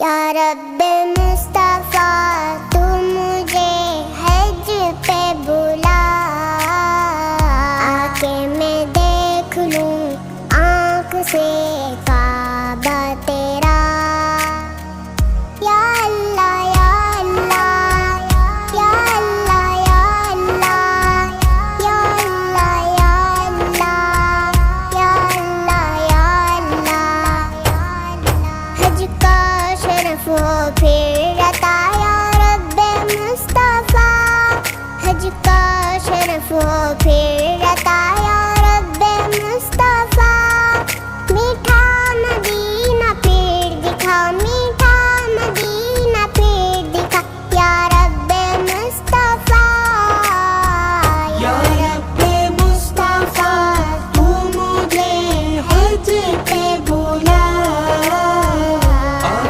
या रब्बे मुस्तफ़ा तू मुझे हज पे बुला, आके मैं देख लूं आँख से काबा तेरा। या अल्लाह या अल्लाह या अल्लाह या अल्लाह या अल्लाह या अल्लाह या अल्लाह या अल्लाह या अल्लाह। हज का शरफ हो फिर